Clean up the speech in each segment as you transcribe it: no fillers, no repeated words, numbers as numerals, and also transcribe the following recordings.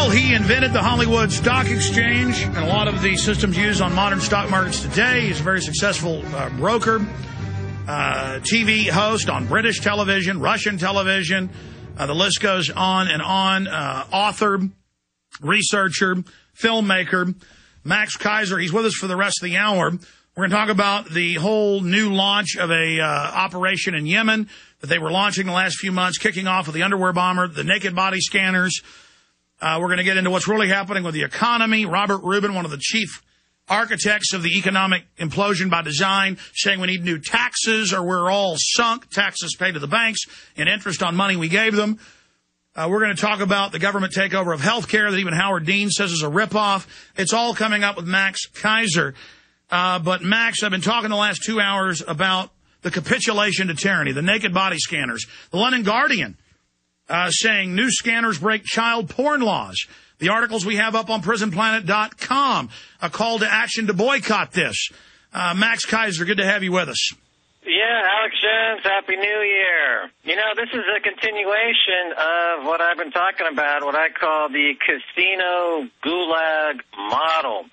Well, he invented the Hollywood Stock Exchange and a lot of the systems used on modern stock markets today. He's a very successful broker, TV host on British television, Russian television. The list goes on and on. Author, researcher, filmmaker, Max Keiser. He's with us for the rest of the hour. We're going to talk about the whole new launch of a operation in Yemen that they were launching the last few months, kicking off with the underwear bomber, the naked body scanners. We're going to get into what's really happening with the economy. Robert Rubin, one of the chief architects of the economic implosion by design, saying we need new taxes or we're all sunk, taxes paid to the banks and interest on money we gave them. We're going to talk about the government takeover of health care that even Howard Dean says is a ripoff. It's all coming up with Max Keiser. But Max, I've been talking the last 2 hours about the capitulation to tyranny, the naked body scanners. The London Guardian saying new scanners break child porn laws. The articles we have up on prisonplanet.com, a call to action to boycott this. Max Keiser, good to have you with us. Yeah, Alex Jones, Happy New Year. You know, this is a continuation of what I've been talking about, what I call the casino gulag model.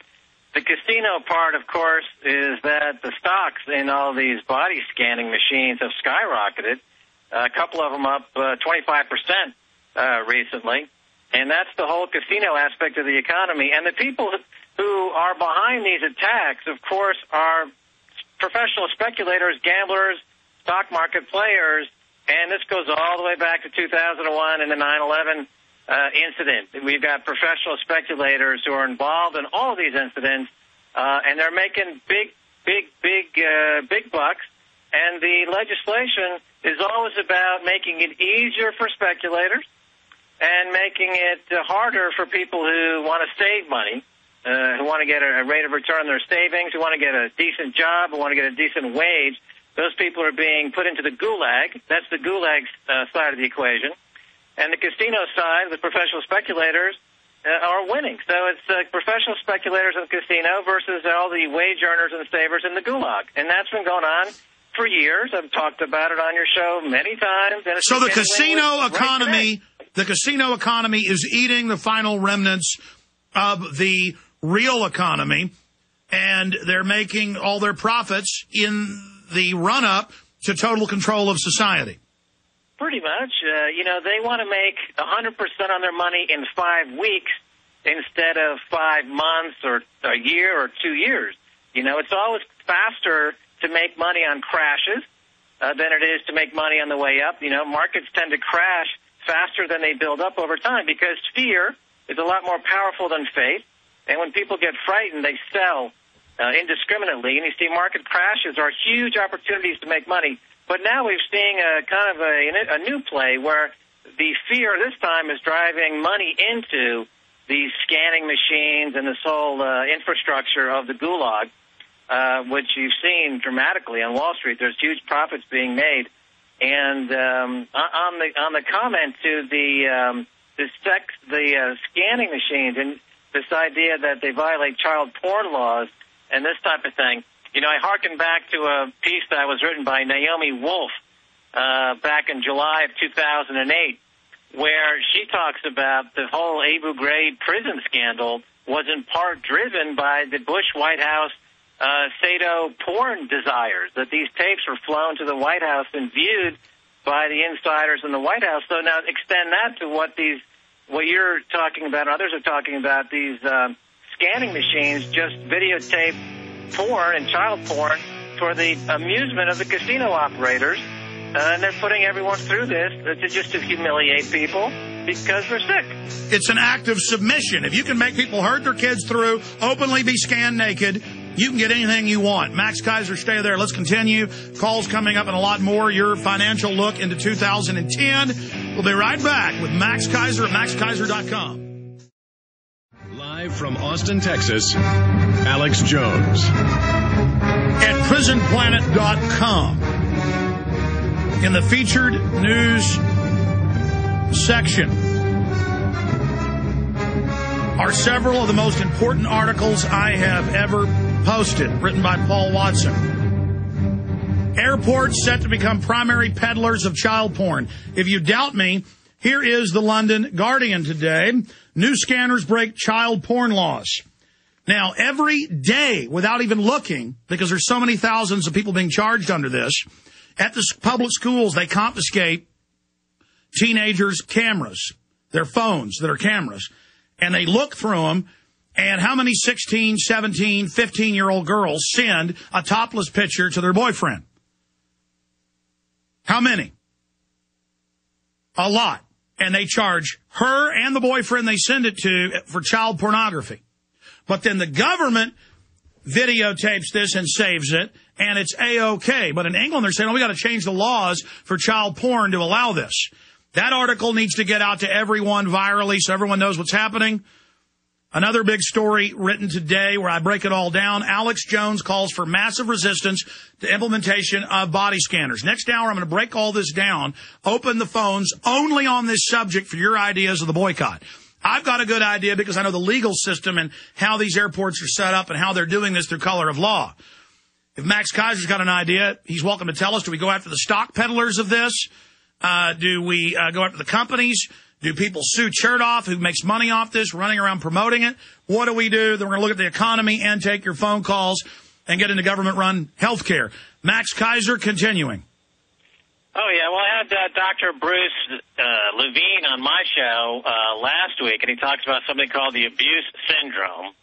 The casino part, of course, is that the stocks in all these body scanning machines have skyrocketed. A couple of them up 25% recently. And that's the whole casino aspect of the economy. And the people who are behind these attacks, of course, are professional speculators, gamblers, stock market players. And this goes all the way back to 2001 and the 9/11 incident. We've got professional speculators who are involved in all of these incidents, and they're making big bucks. And the legislation is always about making it easier for speculators and making it harder for people who want to save money, who want to get a rate of return on their savings, who want to get a decent job, who want to get a decent wage. Those people are being put into the gulag. That's the gulag side of the equation. And the casino side, the professional speculators, are winning. So it's professional speculators in the casino versus all the wage earners and savers in the gulag. And that's been going on for years. I've talked about it on your show many times. And so the casino economy, the casino economy is eating the final remnants of the real economy, and they're making all their profits in the run-up to total control of society. Pretty much. They want to make 100% on their money in 5 weeks instead of 5 months or a year or 2 years. It's always faster to make money on crashes than it is to make money on the way up. Markets tend to crash faster than they build up over time because fear is a lot more powerful than faith. And when people get frightened, they sell indiscriminately. And you see market crashes are huge opportunities to make money. But now we're seeing a new play where the fear this time is driving money into these scanning machines and this whole infrastructure of the gulag, which you've seen dramatically on Wall Street. There's huge profits being made. And on the comment to the scanning machines and this idea that they violate child porn laws and this type of thing, I hearken back to a piece that was written by Naomi Wolf back in July of 2008, where she talks about the whole Abu Ghraib prison scandal was in part driven by the Bush White House Sado porn desires, that these tapes were flown to the White House and viewed by the insiders in the White House. So now extend that to what you're talking about, and others are talking about, these scanning machines just videotape porn and child porn for the amusement of the casino operators. And they're putting everyone through this to humiliate people because they're sick. It's an act of submission. If you can make people hurt their kids through, openly be scanned naked, you can get anything you want. Max Keiser, stay there. Let's continue. Calls coming up and a lot more. Your financial look into 2010. We'll be right back with Max Keiser at maxkeiser.com. Live from Austin, Texas, Alex Jones. At prisonplanet.com. In the featured news section are several of the most important articles I have ever posted, written by Paul Watson. Airports set to become primary peddlers of child porn. If you doubt me, Here is the London Guardian today. New scanners break child porn laws. Now, every day, without even looking, because there's so many thousands of people being charged under this, at the public schools, they confiscate teenagers' cameras, their phones that are cameras, and they look through them, and how many 16, 17, 15-year-old girls send a topless picture to their boyfriend? How many? A lot. And they charge her and the boyfriend they send it to for child pornography. But then the government videotapes this and saves it, and it's A-OK. But in England, they're saying, oh, we got to change the laws for child porn to allow this. That article needs to get out to everyone virally so everyone knows what's happening. Another big story written today where I break it all down. Alex Jones calls for massive resistance to implementation of body scanners. Next hour, I'm going to break all this down, open the phones only on this subject for your ideas of the boycott. I've got a good idea because I know the legal system and how these airports are set up and how they're doing this through color of law. If Max Keiser's got an idea, he's welcome to tell us. Do we go after the stock peddlers of this? Do we go after the companies? Do people sue Chertoff, who makes money off this, running around promoting it? What do we do? Then we're going to look at the economy and take your phone calls and get into government-run health care. Max Keiser, continuing. Oh, yeah. Well, I had Dr. Bruce Levine on my show last week, and he talks about something called the abuse syndrome.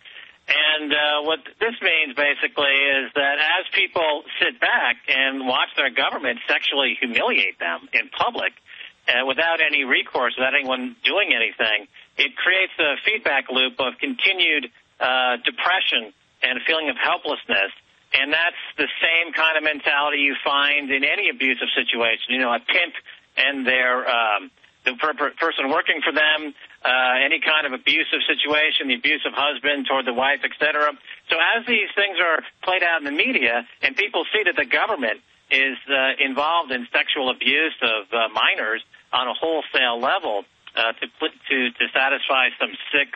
And what this means, basically, is that as people sit back and watch their government sexually humiliate them in public, without any recourse, without anyone doing anything, it creates a feedback loop of continued depression and a feeling of helplessness. And that's the same kind of mentality you find in any abusive situation. You know, a pimp and the person working for them, any kind of abusive situation, the abusive husband toward the wife, etc. So as these things are played out in the media and people see that the government is involved in sexual abuse of minors on a wholesale level to satisfy some sick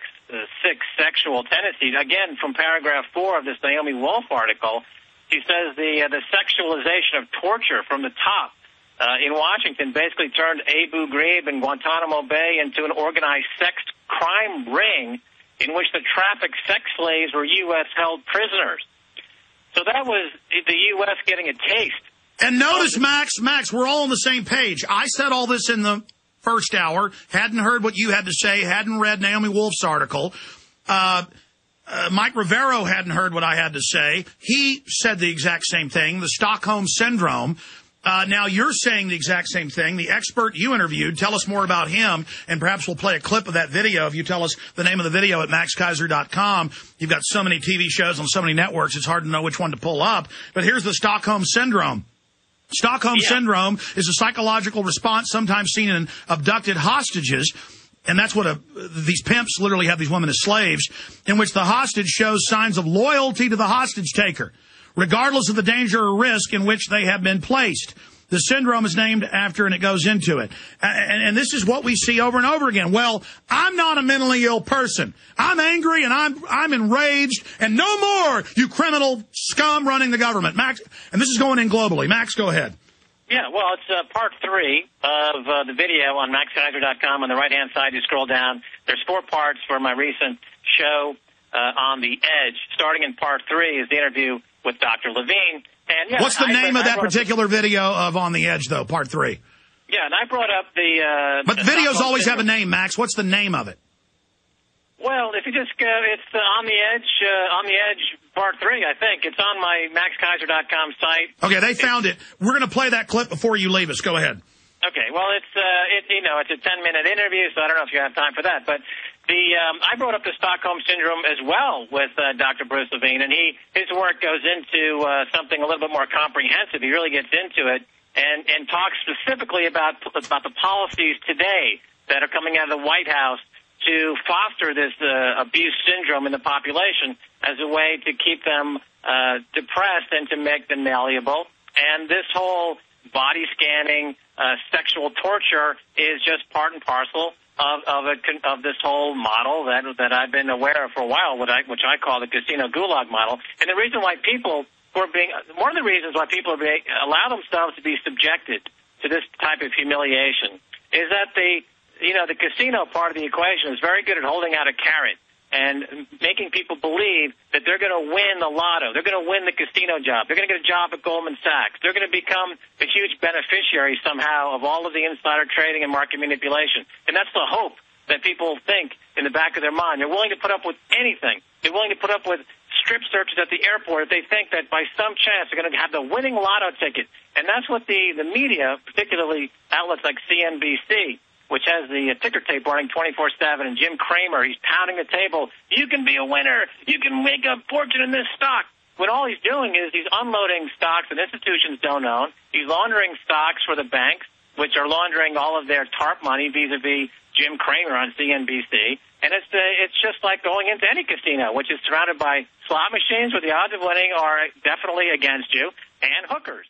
sexual tendencies. Again, from paragraph 4 of this Naomi Wolf article, she says the sexualization of torture from the top in Washington basically turned Abu Ghraib and Guantanamo Bay into an organized sex crime ring in which the trafficked sex slaves were U.S.-held prisoners. So that was the U.S. getting a taste. And notice, Max, we're all on the same page. I said all this in the first hour, hadn't heard what you had to say, hadn't read Naomi Wolf's article. Mike Rivero hadn't heard what I had to say. He said the exact same thing, the Stockholm Syndrome. Now you're saying the exact same thing. The expert you interviewed, tell us more about him, and perhaps we'll play a clip of that video if you tell us the name of the video at maxkeiser.com. You've got so many TV shows on so many networks, it's hard to know which one to pull up. But here's the Stockholm Syndrome. Stockholm Syndrome is a psychological response sometimes seen in abducted hostages, and that's what these pimps literally have these women as slaves, in which the hostage shows signs of loyalty to the hostage taker, regardless of the danger or risk in which they have been placed. The syndrome is named after, and it goes into it. And this is what we see over and over again. Well, I'm not a mentally ill person. I'm angry and I'm enraged, and no more, you criminal scum running the government. Max, and this is going in globally. Max, go ahead. Yeah, well, it's part 3 of the video on maxkeiser.com. On the right-hand side, you scroll down. There's 4 parts for my recent show on the Edge. Starting in part 3 is the interview with Dr. Levine. And, yeah, what's the name of that particular video of On the Edge, though, part 3? Yeah, and I brought up the... But videos always have a name, Max. What's the name of it? Well, if you just go, it's On the Edge part 3, I think. It's on my maxkeiser.com site. Okay, they found it. We're going to play that clip before you leave us. Go ahead. Okay, well, it's a 10-minute interview, so I don't know if you have time for that. But I brought up the Stockholm Syndrome as well with Dr. Bruce Levine, and his work goes into something a little bit more comprehensive. He really gets into it and talks specifically about the policies today that are coming out of the White House to foster this abuse syndrome in the population as a way to keep them depressed and to make them malleable. And this whole body scanning, sexual torture is just part and parcel of this whole model that I've been aware of for a while, which I call the casino gulag model. And the reason why one of the reasons why people allow themselves to be subjected to this type of humiliation is that the casino part of the equation is very good at holding out a carrot and making people believe that they're going to win the lotto. They're going to win the casino job. They're going to get a job at Goldman Sachs. They're going to become the huge beneficiary somehow of all of the insider trading and market manipulation. And that's the hope that people think in the back of their mind. They're willing to put up with anything. They're willing to put up with strip searches at the airport if they think that by some chance they're going to have the winning lotto ticket. And that's what the media, particularly outlets like CNBC, which has the ticker tape running 24/7, and Jim Cramer, he's pounding the table. You can be a winner. You can make a fortune in this stock. When all he's doing is he's unloading stocks that institutions don't own. He's laundering stocks for the banks, which are laundering all of their TARP money vis-a-vis Jim Cramer on CNBC. And it's just like going into any casino, which is surrounded by slot machines where the odds of winning are definitely against you, and hookers.